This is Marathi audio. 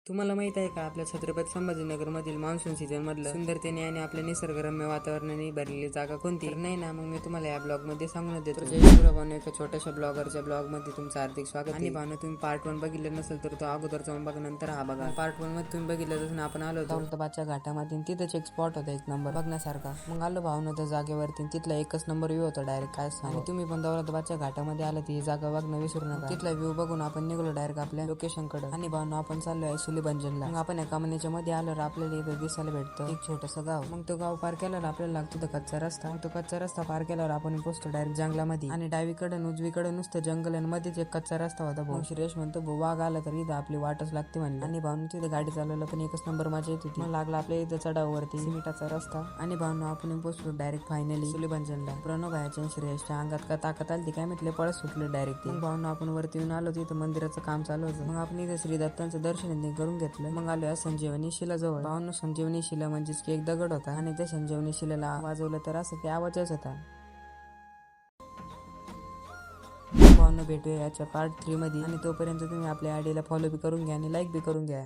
तुम्हाला माहित आहे का आपल्या छत्रपती संभाजीनगर मधील मान्सून सीझन मधलं सुंदरतेने आणि आपल्या निसर्गरम्य वातावरणाने भरलेली जागा कोणती? तर नाही ना, मग मी तुम्हाला या ब्लॉग मध्ये सांगून देतो. जय शिवराभानु, एका छोट्याशा ब्लॉगरच्या ब्लॉग मध्ये तुमचं हार्दिक स्वागत. आणि भावना, तुम्ही पार्ट 1 बघितलं नसेल तर तो अगोदर जाऊन बघा, नंतर हा बघा. पार्ट 1 मध्ये तुम्ही बघितलं तसं आपण आलो दौलताबादच्या घाटामध्ये, तिथंच एक स्पॉट होता एक नंबर बघण्यासारखा. मग आलो भावना त्या जागेवरती, तिथला एकच नंबर व्ह्यू होता डायरेक्ट, काय सांग. आणि तुम्ही पण दौलताबादच्या घाटामध्ये आलं ती जागा बघणं विसरू नका. तिथला व्ह्यू बघून आपण निघलो डायरेक्ट आपल्या लोकेशन कडे. आणि भावना, आपण चाललो आहे सुलीबंजनला. मग आपण एका कमानीच्या मध्ये आल्यावर आपल्याला इथं दिसायला भेटतं एक छोटंसं गाव. मग तो गाव पार केल्यावर आपल्याला लागतो तो कच्चा रस्ता. तो कच्चा रस्ता पार केल्यावर आपण पोहोचतो डायरेक्ट जंगलामध्ये. आणि डावीकडे उजवीकडे नुसतं जंगल आणि मध्येच एक कच्चा रस्ता होता. भाऊ श्रेयश म्हणतो, भाऊ वाघ आला तर इथं आपली वाटच लागते म्हणली. आणि भाऊन तिथे गाडी चालवलं पण एकच नंबर मजा येत होती. मग लागला आपल्या इथं चढावरती सिमेंटाचा रस्ता. आणि भाऊन आपण पोहोचलो डायरेक्ट फायनली सुलीबंजनला. प्रणव भाईच्या श्रेयसच्या अंगात का ताकद आली काय म्हटले, पळत सुटलं डायरेक्ट. मग भाऊन आपण वरती येऊन आलो, तिथं मंदिराचं काम चालू होतं. मग आपण इथे श्री दत्तांचं दर्शन करून घेतलं. मग आलो या संजीवनी शिला जवळ. भावांनो, संजीवनी शिला म्हणजेच की एक दगड होता आणि त्या संजीवनी शिलेला वाजवलं तर असं ते आवाजच होता. भावांनो, भेटूया याच्या पार्ट 3 मध्ये. आणि तोपर्यंत तुम्ही आपल्या आयडीला फॉलो बी करून घ्या आणि लाईक बी करून घ्या.